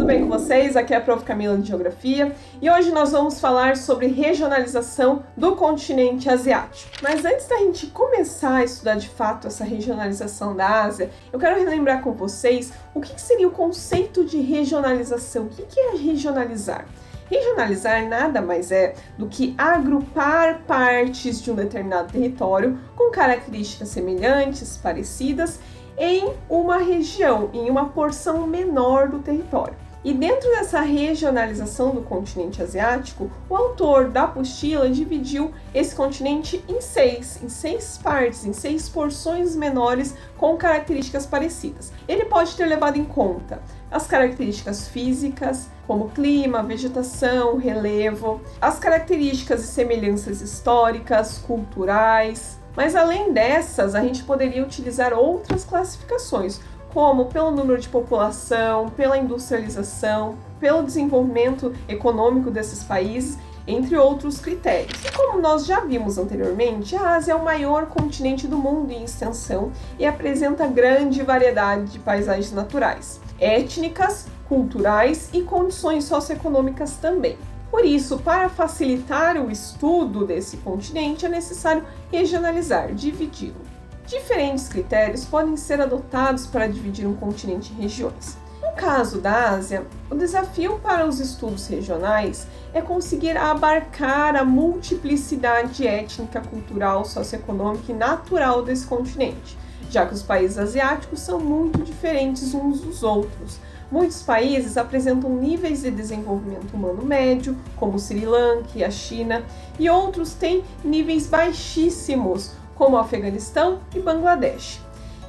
tudo bem com vocês? Aqui é a Prof. Camila de Geografia e hoje nós vamos falar sobre regionalização do continente asiático. Mas antes da gente começar a estudar de fato essa regionalização da Ásia, eu quero relembrar com vocês o que seria o conceito de regionalização. O que é regionalizar? Regionalizar nada mais é do que agrupar partes de um determinado território com características semelhantes, parecidas, em uma região, em uma porção menor do território. E dentro dessa regionalização do continente asiático, o autor da apostila dividiu esse continente em seis partes, em 6 porções menores com características parecidas. Ele pode ter levado em conta as características físicas, como clima, vegetação, relevo, as características e semelhanças históricas, culturais. Mas além dessas, a gente poderia utilizar outras classificações, como pelo número de população, pela industrialização, pelo desenvolvimento econômico desses países, entre outros critérios. E como nós já vimos anteriormente, a Ásia é o maior continente do mundo em extensão e apresenta grande variedade de paisagens naturais, étnicas, culturais e condições socioeconômicas também. Por isso, para facilitar o estudo desse continente, é necessário regionalizar, dividi-lo. Diferentes critérios podem ser adotados para dividir um continente em regiões. No caso da Ásia, o desafio para os estudos regionais é conseguir abarcar a multiplicidade étnica, cultural, socioeconômica e natural desse continente, já que os países asiáticos são muito diferentes uns dos outros. Muitos países apresentam níveis de desenvolvimento humano médio, como o Sri Lanka e a China, e outros têm níveis baixíssimos, como o Afeganistão e Bangladesh.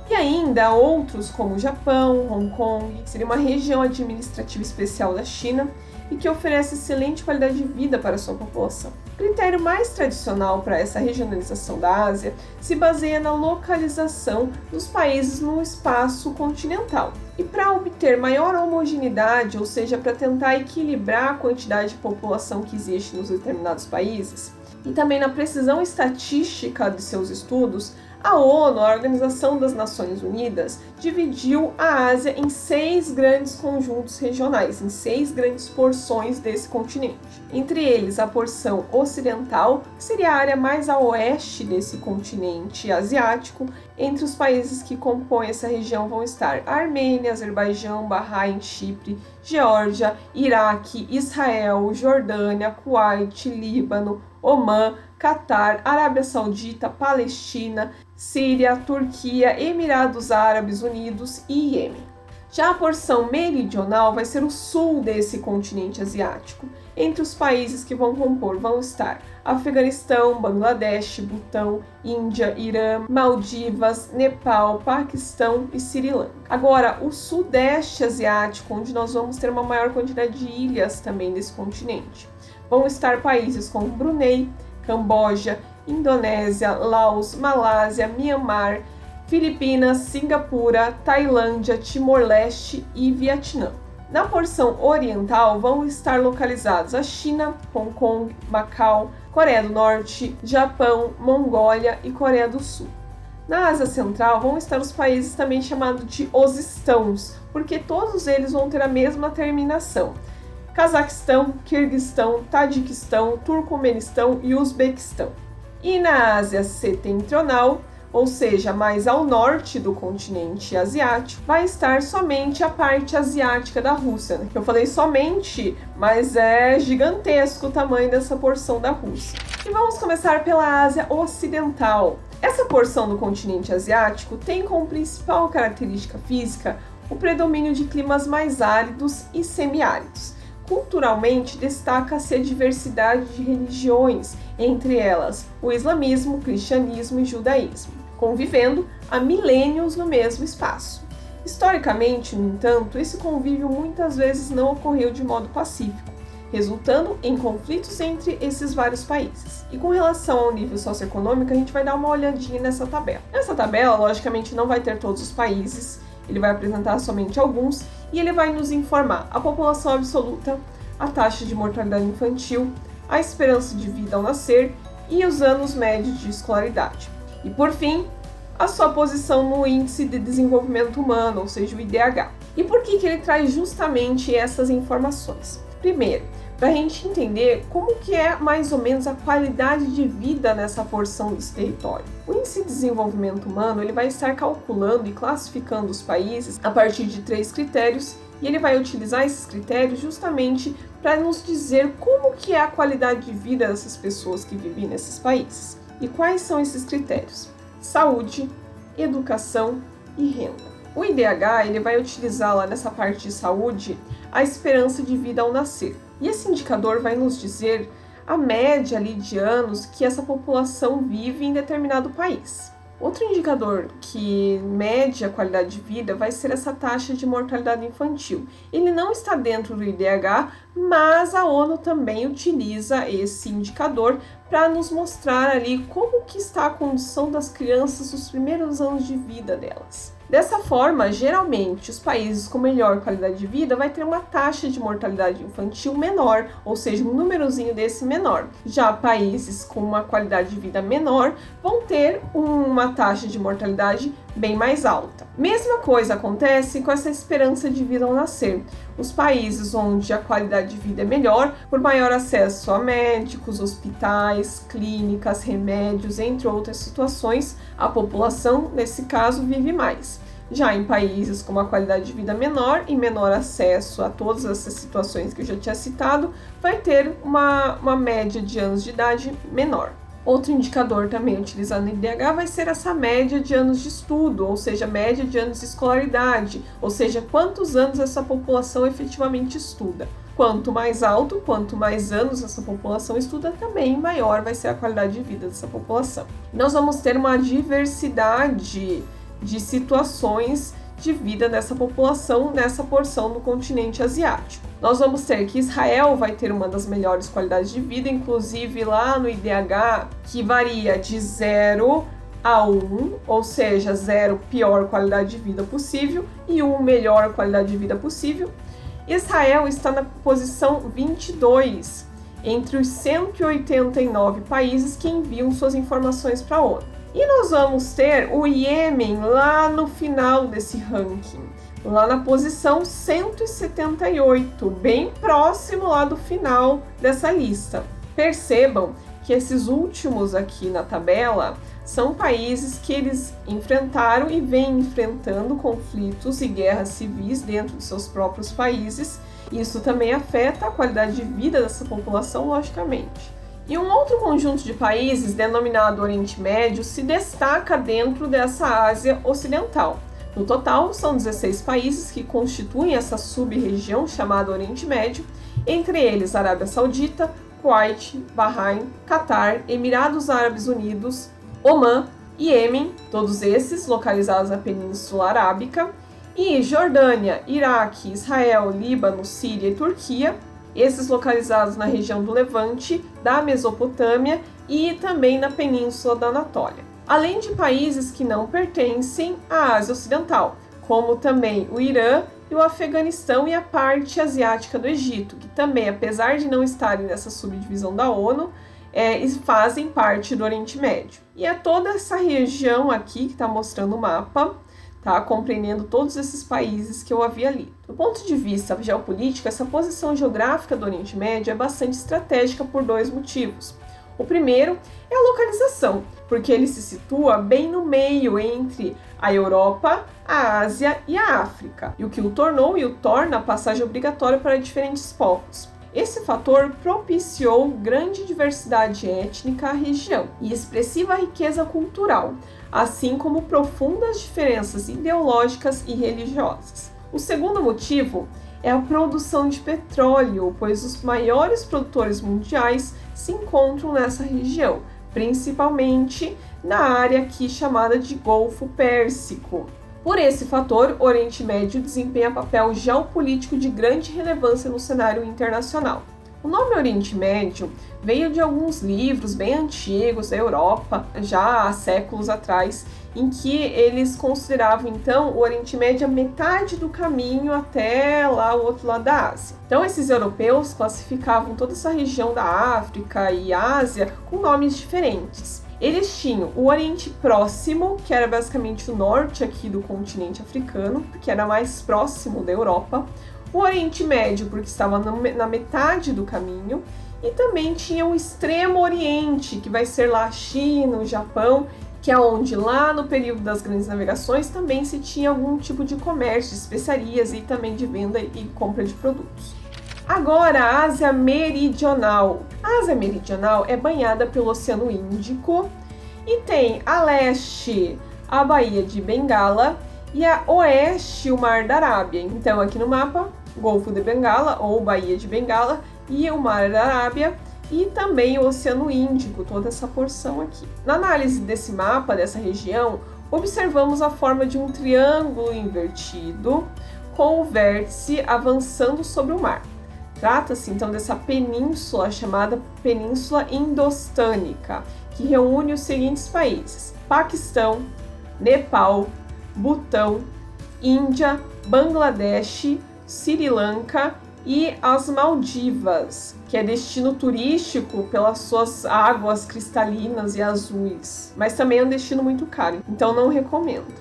E ainda outros, como o Japão, Hong Kong, que seria uma região administrativa especial da China e que oferece excelente qualidade de vida para a sua população. O critério mais tradicional para essa regionalização da Ásia se baseia na localização dos países no espaço continental. E para obter maior homogeneidade, ou seja, para tentar equilibrar a quantidade de população que existe nos determinados países, e também na precisão estatística de seus estudos, a ONU, a Organização das Nações Unidas, dividiu a Ásia em 6 grandes conjuntos regionais, em 6 grandes porções desse continente. Entre eles, a porção ocidental, que seria a área mais a oeste desse continente asiático. Entre os países que compõem essa região vão estar Armênia, Azerbaijão, Bahrein, Chipre, Geórgia, Iraque, Israel, Jordânia, Kuwait, Líbano, Omã, Catar, Arábia Saudita, Palestina, Síria, Turquia, Emirados Árabes Unidos e Iêmen. Já a porção meridional vai ser o sul desse continente asiático. Entre os países que vão compor vão estar Afeganistão, Bangladesh, Butão, Índia, Irã, Maldivas, Nepal, Paquistão e Sri Lanka. Agora, o sudeste asiático, onde nós vamos ter uma maior quantidade de ilhas também desse continente. Vão estar países como Brunei, Camboja, Indonésia, Laos, Malásia, Mianmar, Filipinas, Singapura, Tailândia, Timor-Leste e Vietnã. Na porção oriental vão estar localizados a China, Hong Kong, Macau, Coreia do Norte, Japão, Mongólia e Coreia do Sul. Na Ásia Central vão estar os países também chamados de os estãos, porque todos eles vão ter a mesma terminação: Cazaquistão, Quirguistão, Tadiquistão, Turcomenistão e Uzbequistão. E na Ásia Setentrional, ou seja, mais ao norte do continente asiático, vai estar somente a parte asiática da Rússia, né? Eu falei somente, mas é gigantesco o tamanho dessa porção da Rússia. E vamos começar pela Ásia Ocidental. Essa porção do continente asiático tem como principal característica física o predomínio de climas mais áridos e semiáridos. Culturalmente, destaca-se a diversidade de religiões, entre elas o islamismo, o cristianismo e o judaísmo, convivendo há milênios no mesmo espaço. Historicamente, no entanto, esse convívio muitas vezes não ocorreu de modo pacífico, resultando em conflitos entre esses vários países. E com relação ao nível socioeconômico, a gente vai dar uma olhadinha nessa tabela. Essa tabela, logicamente, não vai ter todos os países, ele vai apresentar somente alguns e ele vai nos informar a população absoluta, a taxa de mortalidade infantil, a esperança de vida ao nascer e os anos médios de escolaridade. E por fim, a sua posição no Índice de Desenvolvimento Humano, ou seja, o IDH. E por que ele traz justamente essas informações? Primeiro, para a gente entender como que é mais ou menos a qualidade de vida nessa porção desse território. O Índice de Desenvolvimento Humano ele vai estar calculando e classificando os países a partir de 3 critérios e ele vai utilizar esses critérios justamente para nos dizer como que é a qualidade de vida dessas pessoas que vivem nesses países. E quais são esses critérios? Saúde, educação e renda. O IDH ele vai utilizar lá nessa parte de saúde a esperança de vida ao nascer. E esse indicador vai nos dizer a média ali de anos que essa população vive em determinado país. Outro indicador que mede a qualidade de vida vai ser essa taxa de mortalidade infantil. Ele não está dentro do IDH, mas a ONU também utiliza esse indicador para nos mostrar ali como que está a condição das crianças nos primeiros anos de vida delas. Dessa forma, geralmente, os países com melhor qualidade de vida vai ter uma taxa de mortalidade infantil menor, ou seja, um númerozinho desse menor. Já países com uma qualidade de vida menor vão ter uma taxa de mortalidade bem mais alta. Mesma coisa acontece com essa esperança de vida ao nascer. Os países onde a qualidade de vida é melhor, por maior acesso a médicos, hospitais, clínicas, remédios, entre outras situações, a população, nesse caso, vive mais. Já em países com uma qualidade de vida menor e menor acesso a todas essas situações que eu já tinha citado, vai ter uma média de anos de idade menor. Outro indicador também utilizado no IDH vai ser essa média de anos de estudo, ou seja, média de anos de escolaridade, ou seja, quantos anos essa população efetivamente estuda. Quanto mais alto, quanto mais anos essa população estuda, também maior vai ser a qualidade de vida dessa população. Nós vamos ter uma diversidade de situações de vida dessa população nessa porção do continente asiático. Nós vamos ter que Israel vai ter uma das melhores qualidades de vida, inclusive lá no IDH, que varia de 0 a 1, ou seja, 0 pior qualidade de vida possível e 1 melhor qualidade de vida possível. Israel está na posição 22 entre os 189 países que enviam suas informações para a ONU. E nós vamos ter o Iêmen lá no final desse ranking, lá na posição 178, bem próximo lá do final dessa lista. Percebam que esses últimos aqui na tabela são países que eles enfrentaram e vêm enfrentando conflitos e guerras civis dentro de seus próprios países. Isso também afeta a qualidade de vida dessa população, logicamente. E um outro conjunto de países, denominado Oriente Médio, se destaca dentro dessa Ásia Ocidental. No total, são 16 países que constituem essa sub-região chamada Oriente Médio, entre eles Arábia Saudita, Kuwait, Bahrein, Catar, Emirados Árabes Unidos, Omã, Iêmen, todos esses localizados na Península Arábica, e Jordânia, Iraque, Israel, Líbano, Síria e Turquia, esses localizados na região do Levante, da Mesopotâmia e também na Península da Anatólia. Além de países que não pertencem à Ásia Ocidental, como também o Irã e o Afeganistão e a parte asiática do Egito, que também, apesar de não estarem nessa subdivisão da ONU, fazem parte do Oriente Médio. E é toda essa região aqui que está mostrando o mapa, tá? Compreendendo todos esses países que eu havia lido. Do ponto de vista geopolítico, essa posição geográfica do Oriente Médio é bastante estratégica por 2 motivos. O primeiro é a localização, porque ele se situa bem no meio entre a Europa, a Ásia e a África, e o que o tornou e o torna a passagem obrigatória para diferentes povos. Esse fator propiciou grande diversidade étnica à região e expressiva riqueza cultural, assim como profundas diferenças ideológicas e religiosas. O segundo motivo é a produção de petróleo, pois os maiores produtores mundiais se encontram nessa região, principalmente na área aqui chamada de Golfo Pérsico. Por esse fator, o Oriente Médio desempenha papel geopolítico de grande relevância no cenário internacional. O nome Oriente Médio veio de alguns livros bem antigos da Europa, já há séculos atrás, em que eles consideravam então o Oriente Médio a metade do caminho até lá o outro lado da Ásia. Então esses europeus classificavam toda essa região da África e Ásia com nomes diferentes. Eles tinham o Oriente Próximo, que era basicamente o norte aqui do continente africano, que era mais próximo da Europa, o Oriente Médio, porque estava na metade do caminho, e também tinha o Extremo Oriente, que vai ser lá a China, o Japão, que é onde lá no período das grandes navegações também se tinha algum tipo de comércio, de especiarias e também de venda e compra de produtos. Agora, a Ásia Meridional. A Ásia Meridional é banhada pelo Oceano Índico e tem a leste a Baía de Bengala e a oeste o Mar da Arábia. Então, aqui no mapa, Golfo de Bengala ou Baía de Bengala e o Mar da Arábia e também o Oceano Índico, toda essa porção aqui. Na análise desse mapa, dessa região, observamos a forma de um triângulo invertido com o vértice avançando sobre o mar. Trata-se então dessa península chamada Península Indostânica, que reúne os seguintes países: Paquistão, Nepal, Butão, Índia, Bangladesh, Sri Lanka e as Maldivas, que é destino turístico pelas suas águas cristalinas e azuis, mas também é um destino muito caro, então não recomendo.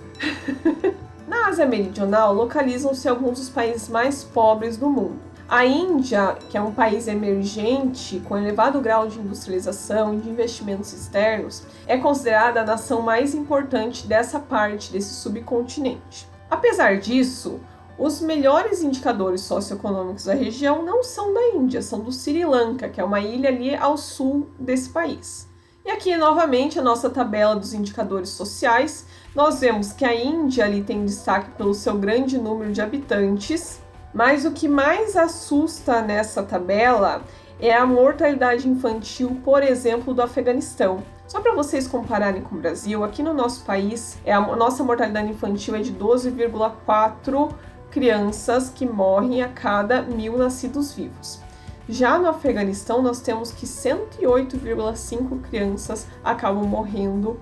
Na Ásia Meridional, localizam-se alguns dos países mais pobres do mundo. A Índia, que é um país emergente, com elevado grau de industrialização e de investimentos externos, é considerada a nação mais importante dessa parte desse subcontinente. Apesar disso, os melhores indicadores socioeconômicos da região não são da Índia, são do Sri Lanka, que é uma ilha ali ao sul desse país. E aqui, novamente, a nossa tabela dos indicadores sociais. Nós vemos que a Índia ali tem destaque pelo seu grande número de habitantes, mas o que mais assusta nessa tabela é a mortalidade infantil, por exemplo, do Afeganistão. Só para vocês compararem com o Brasil, aqui no nosso país, a nossa mortalidade infantil é de 12,4 crianças que morrem a cada 1.000 nascidos vivos. Já no Afeganistão, nós temos que 108,5 crianças acabam morrendo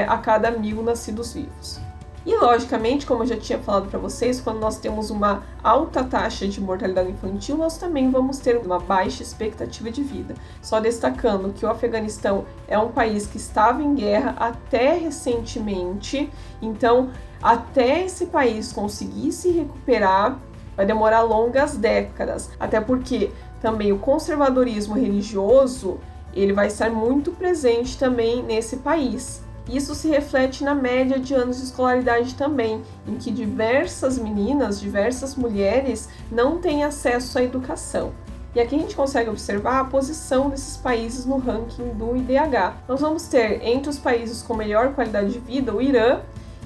a cada 1.000 nascidos vivos. E, logicamente, como eu já tinha falado para vocês, quando nós temos uma alta taxa de mortalidade infantil, nós também vamos ter uma baixa expectativa de vida. Só destacando que o Afeganistão é um país que estava em guerra até recentemente, então, até esse país conseguir se recuperar, vai demorar longas décadas, até porque também o conservadorismo religioso, ele vai estar muito presente também nesse país. Isso se reflete na média de anos de escolaridade também, em que diversas meninas, diversas mulheres não têm acesso à educação. E aqui a gente consegue observar a posição desses países no ranking do IDH. Nós vamos ter entre os países com melhor qualidade de vida o Irã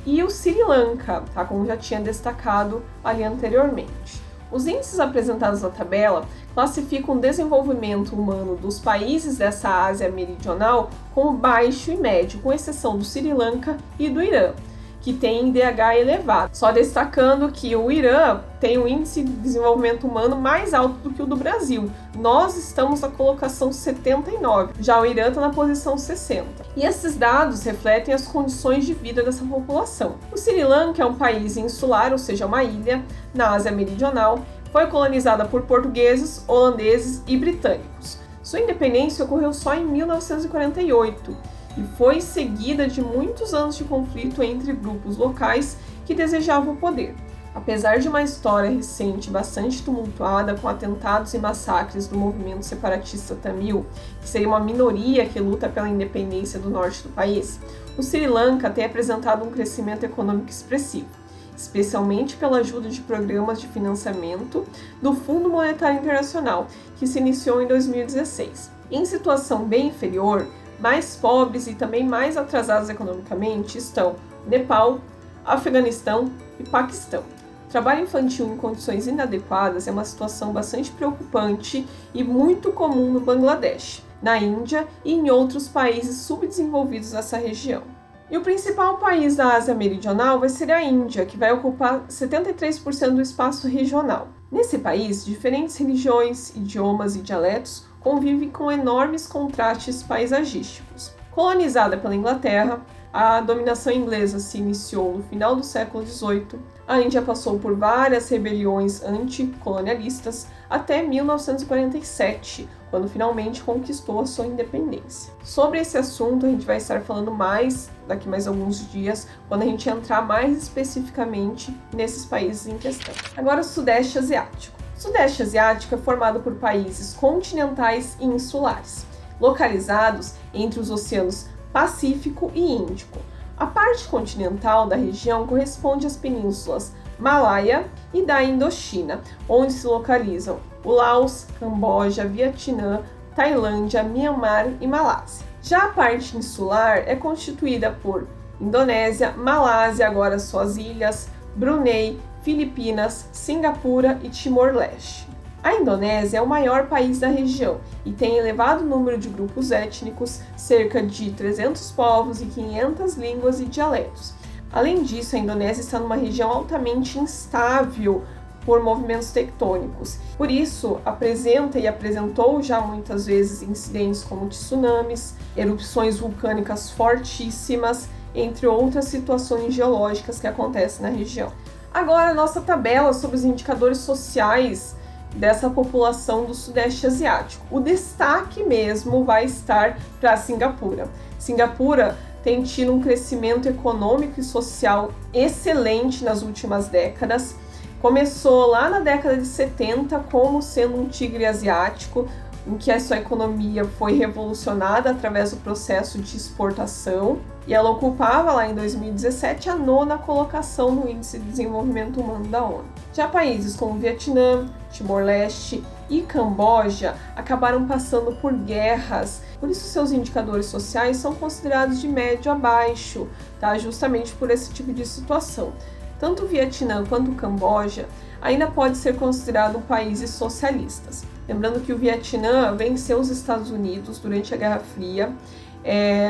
e o Sri Lanka, tá? Como já tinha destacado ali anteriormente. Os índices apresentados na tabela classificam o desenvolvimento humano dos países dessa Ásia Meridional como baixo e médio, com exceção do Sri Lanka e do Irã, que tem IDH elevado. Só destacando que o Irã tem um índice de desenvolvimento humano mais alto do que o do Brasil. Nós estamos na colocação 79, já o Irã está na posição 60. E esses dados refletem as condições de vida dessa população. O Sri Lanka é um país insular, ou seja, uma ilha, na Ásia Meridional, foi colonizada por portugueses, holandeses e britânicos. Sua independência ocorreu só em 1948 e foi seguida de muitos anos de conflito entre grupos locais que desejavam o poder. Apesar de uma história recente bastante tumultuada, com atentados e massacres do movimento separatista tamil, que seria uma minoria que luta pela independência do norte do país, o Sri Lanka tem apresentado um crescimento econômico expressivo, especialmente pela ajuda de programas de financiamento do Fundo Monetário Internacional, que se iniciou em 2016. Em situação bem inferior, mais pobres e também mais atrasados economicamente estão Nepal, Afeganistão e Paquistão. Trabalho infantil em condições inadequadas é uma situação bastante preocupante e muito comum no Bangladesh, na Índia e em outros países subdesenvolvidos dessa região. E o principal país da Ásia Meridional vai ser a Índia, que vai ocupar 73% do espaço regional. Nesse país, diferentes religiões, idiomas e dialetos convivem com enormes contrastes paisagísticos. Colonizada pela Inglaterra, a dominação inglesa se iniciou no final do século XVIII, A Índia passou por várias rebeliões anticolonialistas até 1947, quando finalmente conquistou a sua independência. Sobre esse assunto a gente vai estar falando mais daqui mais alguns dias, quando a gente entrar mais especificamente nesses países em questão. Agora o Sudeste Asiático. O Sudeste Asiático é formado por países continentais e insulares, localizados entre os oceanos Pacífico e Índico. A parte continental da região corresponde às penínsulas Malaya e da Indochina, onde se localizam o Laos, Camboja, Vietnã, Tailândia, Myanmar e Malásia. Já a parte insular é constituída por Indonésia, Malásia, agora suas ilhas, Brunei, Filipinas, Singapura e Timor-Leste. A Indonésia é o maior país da região e tem elevado número de grupos étnicos, cerca de 300 povos e 500 línguas e dialetos. Além disso, a Indonésia está numa região altamente instável por movimentos tectônicos. Por isso, apresenta e apresentou já muitas vezes incidentes como tsunamis, erupções vulcânicas fortíssimas, entre outras situações geológicas que acontecem na região. Agora, a nossa tabela sobre os indicadores sociais dessa população do Sudeste Asiático. O destaque mesmo vai estar para Singapura. Singapura tem tido um crescimento econômico e social excelente nas últimas décadas. Começou lá na década de 70 como sendo um tigre asiático, em que a sua economia foi revolucionada através do processo de exportação, e ela ocupava lá em 2017 a 9ª colocação no Índice de Desenvolvimento Humano da ONU. Já países como Vietnã, Timor-Leste e Camboja acabaram passando por guerras, por isso seus indicadores sociais são considerados de médio a baixo, tá? Justamente por esse tipo de situação. Tanto o Vietnã quanto o Camboja ainda pode ser considerado países socialistas. Lembrando que o Vietnã venceu os Estados Unidos durante a Guerra Fria,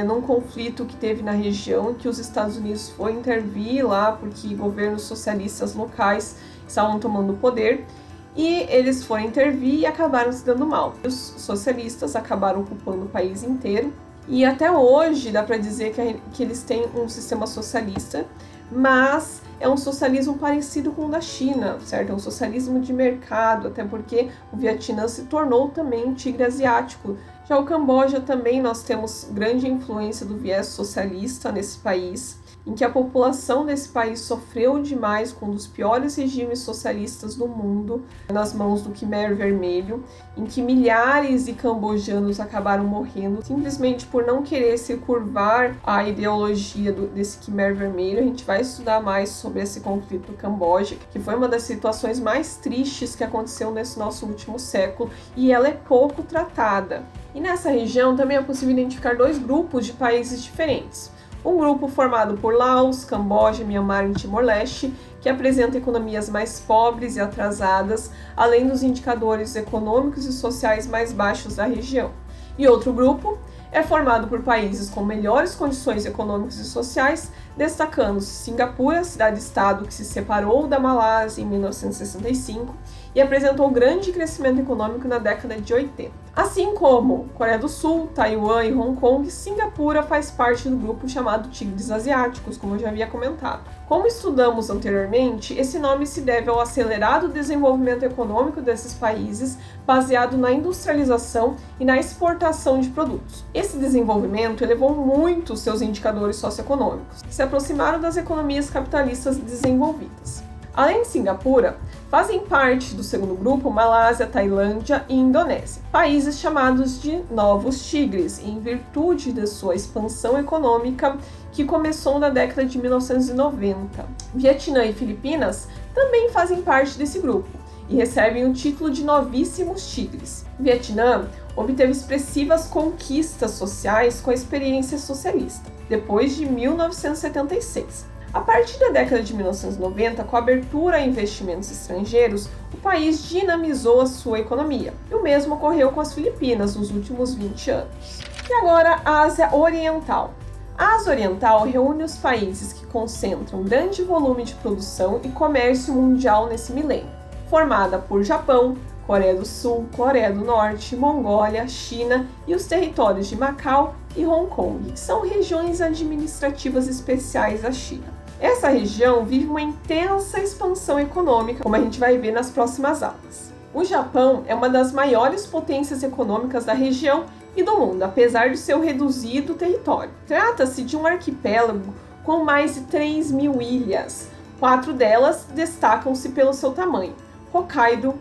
num conflito que teve na região, que os Estados Unidos foi intervir lá porque governos socialistas locais estavam tomando o poder, e eles foram intervir e acabaram se dando mal. Os socialistas acabaram ocupando o país inteiro, e até hoje dá para dizer que eles têm um sistema socialista, mas é um socialismo parecido com o da China, certo? É um socialismo de mercado, até porque o Vietnã se tornou também um tigre asiático. Já o Camboja também nós temos grande influência do viés socialista nesse país, em que a população desse país sofreu demais com um dos piores regimes socialistas do mundo, nas mãos do Khmer Vermelho, em que milhares de cambojanos acabaram morrendo simplesmente por não querer se curvar à ideologia desse Khmer Vermelho. A gente vai estudar mais sobre esse conflito do Camboja, que foi uma das situações mais tristes que aconteceu nesse nosso último século, e ela é pouco tratada. E nessa região também é possível identificar dois grupos de países diferentes. Um grupo formado por Laos, Camboja, Myanmar e Timor-Leste, que apresenta economias mais pobres e atrasadas, além dos indicadores econômicos e sociais mais baixos da região. E outro grupo é formado por países com melhores condições econômicas e sociais, destacando Singapura, cidade-estado que se separou da Malásia em 1965 e apresentou grande crescimento econômico na década de 80. Assim como Coreia do Sul, Taiwan e Hong Kong, Singapura faz parte do grupo chamado Tigres Asiáticos, como eu já havia comentado. Como estudamos anteriormente, esse nome se deve ao acelerado desenvolvimento econômico desses países, baseado na industrialização e na exportação de produtos. Esse desenvolvimento elevou muito seus indicadores socioeconômicos, que se aproximaram das economias capitalistas desenvolvidas. Além de Singapura, fazem parte do segundo grupo Malásia, Tailândia e Indonésia, países chamados de Novos Tigres, em virtude de sua expansão econômica que começou na década de 1990. Vietnã e Filipinas também fazem parte desse grupo e recebem o título de Novíssimos Tigres. Vietnã obteve expressivas conquistas sociais com a experiência socialista, depois de 1976. A partir da década de 1990, com a abertura a investimentos estrangeiros, o país dinamizou a sua economia. E o mesmo ocorreu com as Filipinas nos últimos 20 anos. E agora, a Ásia Oriental. A Ásia Oriental reúne os países que concentram grande volume de produção e comércio mundial nesse milênio, formada por Japão, Coreia do Sul, Coreia do Norte, Mongólia, China e os territórios de Macau e Hong Kong, que são regiões administrativas especiais da China. Essa região vive uma intensa expansão econômica, como a gente vai ver nas próximas aulas. O Japão é uma das maiores potências econômicas da região e do mundo, apesar de seu reduzido território. Trata-se de um arquipélago com mais de 3.000 ilhas. 4 delas destacam-se pelo seu tamanho: Hokkaido,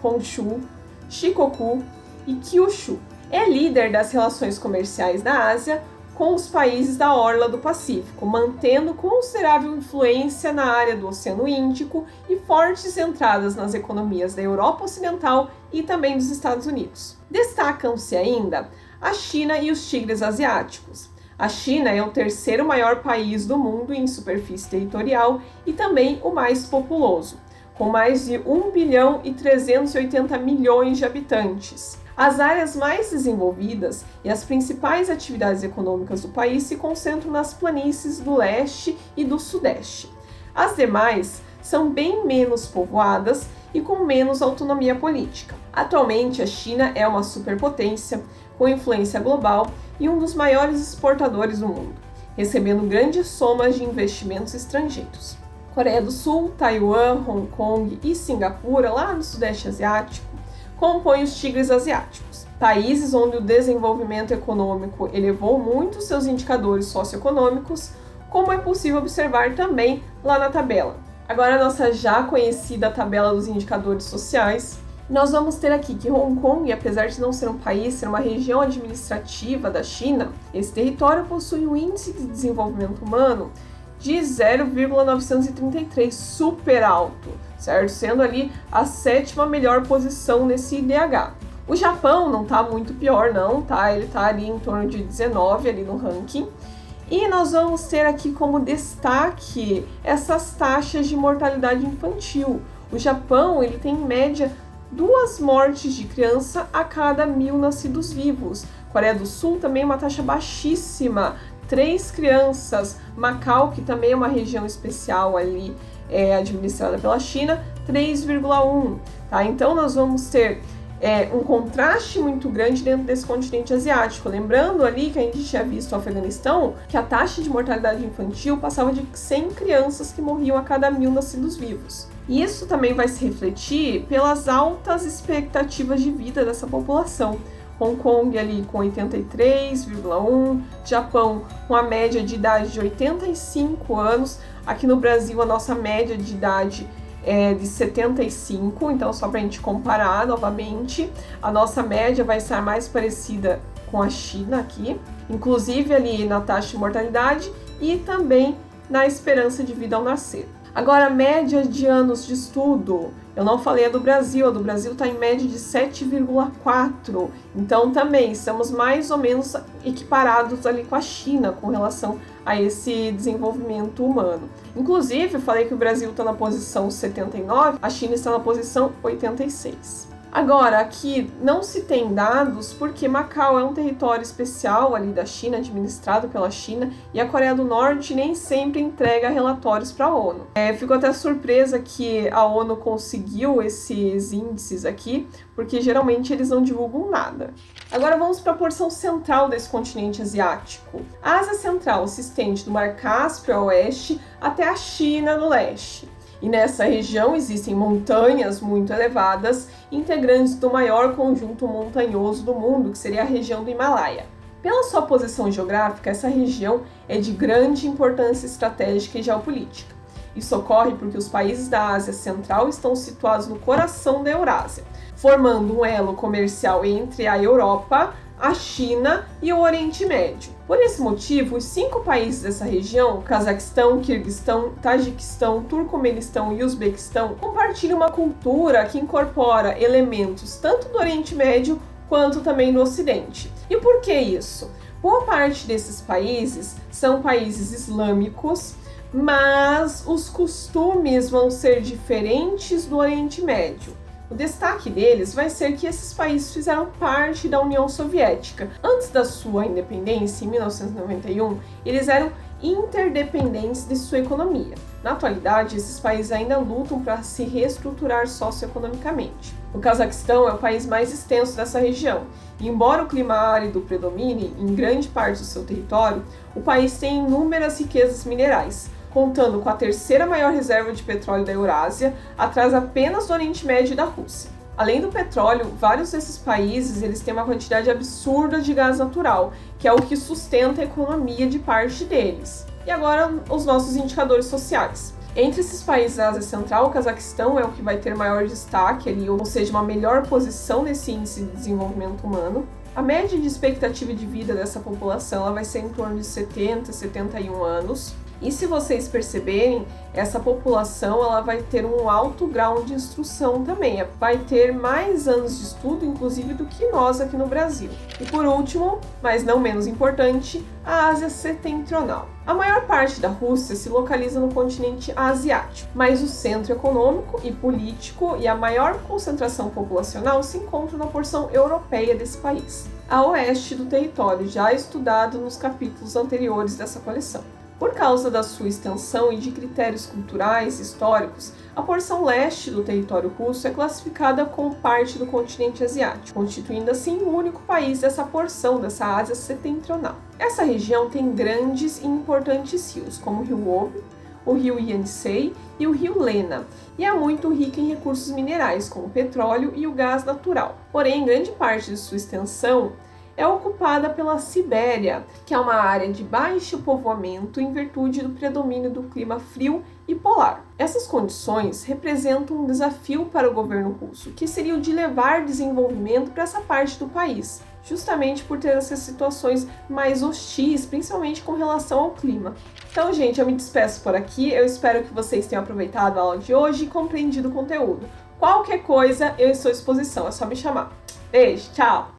Honshu, Shikoku e Kyushu. É líder das relações comerciais da Ásia com os países da orla do Pacífico, mantendo considerável influência na área do Oceano Índico e fortes entradas nas economias da Europa Ocidental e também dos Estados Unidos. Destacam-se ainda a China e os tigres asiáticos. A China é o terceiro maior país do mundo em superfície territorial e também o mais populoso, com mais de 1.380 bilhões de habitantes. As áreas mais desenvolvidas e as principais atividades econômicas do país se concentram nas planícies do leste e do sudeste. As demais são bem menos povoadas e com menos autonomia política. Atualmente, a China é uma superpotência com influência global e um dos maiores exportadores do mundo, recebendo grandes somas de investimentos estrangeiros. Coreia do Sul, Taiwan, Hong Kong e Singapura, lá no Sudeste Asiático, compõem os tigres asiáticos, países onde o desenvolvimento econômico elevou muito seus indicadores socioeconômicos, como é possível observar também lá na tabela. Agora, a nossa já conhecida tabela dos indicadores sociais, nós vamos ter aqui que Hong Kong, apesar de não ser um país, ser uma região administrativa da China, esse território possui um índice de desenvolvimento humano de 0,933, super alto, certo? Sendo ali a 7ª melhor posição nesse IDH. O Japão não tá muito pior não, tá? Ele tá ali em torno de 19 ali no ranking. E nós vamos ter aqui como destaque essas taxas de mortalidade infantil. O Japão, ele tem em média 2 mortes de criança a cada 1.000 nascidos vivos. Coreia do Sul também uma taxa baixíssima, 3 crianças. Macau, que também é uma região especial ali, administrada pela China, 3,1. Tá? Então nós vamos ter um contraste muito grande dentro desse continente asiático. Lembrando ali que a gente tinha visto o Afeganistão, que a taxa de mortalidade infantil passava de 100 crianças que morriam a cada 1.000 nascidos vivos. E isso também vai se refletir pelas altas expectativas de vida dessa população. Hong Kong ali com 83,1, Japão com a média de idade de 85 anos, aqui no Brasil a nossa média de idade é de 75, então só para a gente comparar novamente, a nossa média vai estar mais parecida com a China aqui, inclusive ali na taxa de mortalidade e também na esperança de vida ao nascer. Agora, a média de anos de estudo, eu não falei a do Brasil está em média de 7,4, então também estamos mais ou menos equiparados ali com a China com relação a esse desenvolvimento humano. Inclusive, eu falei que o Brasil está na posição 79, a China está na posição 86. Agora, aqui não se tem dados porque Macau é um território especial ali da China, administrado pela China, e a Coreia do Norte nem sempre entrega relatórios para a ONU. Fico até surpresa que a ONU conseguiu esses índices aqui, porque geralmente eles não divulgam nada. Agora vamos para a porção central desse continente asiático. A Ásia Central se estende do Mar Cáspio a oeste até a China no leste. E nessa região existem montanhas muito elevadas, integrantes do maior conjunto montanhoso do mundo, que seria a região do Himalaia. Pela sua posição geográfica, essa região é de grande importância estratégica e geopolítica. Isso ocorre porque os países da Ásia Central estão situados no coração da Eurásia, formando um elo comercial entre a Europa, a China e o Oriente Médio. Por esse motivo, os 5 países dessa região, Cazaquistão, Quirguistão, Tajiquistão, Turcomenistão e Uzbequistão, compartilham uma cultura que incorpora elementos tanto do Oriente Médio quanto também do Ocidente. E por que isso? Boa parte desses países são países islâmicos, mas os costumes vão ser diferentes do Oriente Médio. O destaque deles vai ser que esses países fizeram parte da União Soviética. Antes da sua independência, em 1991, eles eram interdependentes de sua economia. Na atualidade, esses países ainda lutam para se reestruturar socioeconomicamente. O Cazaquistão é o país mais extenso dessa região, e embora o clima árido predomine em grande parte do seu território, o país tem inúmeras riquezas minerais, contando com a terceira maior reserva de petróleo da Eurásia, atrás apenas do Oriente Médio e da Rússia. Além do petróleo, vários desses países eles têm uma quantidade absurda de gás natural, que é o que sustenta a economia de parte deles. E agora, os nossos indicadores sociais. Entre esses países da Ásia Central, o Cazaquistão é o que vai ter maior destaque ali, ou seja, uma melhor posição nesse índice de desenvolvimento humano. A média de expectativa de vida dessa população ela vai ser em torno de 70, 71 anos. E se vocês perceberem, essa população ela vai ter um alto grau de instrução também, vai ter mais anos de estudo, inclusive, do que nós aqui no Brasil. E por último, mas não menos importante, a Ásia Setentrional. A maior parte da Rússia se localiza no continente asiático, mas o centro econômico e político e a maior concentração populacional se encontram na porção europeia desse país, a oeste do território, já estudado nos capítulos anteriores dessa coleção. Por causa da sua extensão e de critérios culturais e históricos, a porção leste do território russo é classificada como parte do continente asiático, constituindo assim o único país dessa porção dessa Ásia Setentrional. Essa região tem grandes e importantes rios, como o rio Oby, o rio Yenisei e o rio Lena, e é muito rica em recursos minerais, como o petróleo e o gás natural. Porém, grande parte de sua extensão é ocupada pela Sibéria, que é uma área de baixo povoamento em virtude do predomínio do clima frio e polar. Essas condições representam um desafio para o governo russo, que seria o de levar desenvolvimento para essa parte do país, justamente por ter essas situações mais hostis, principalmente com relação ao clima. Então, gente, eu me despeço por aqui, eu espero que vocês tenham aproveitado a aula de hoje e compreendido o conteúdo. Qualquer coisa, eu estou à disposição, é só me chamar. Beijo, tchau!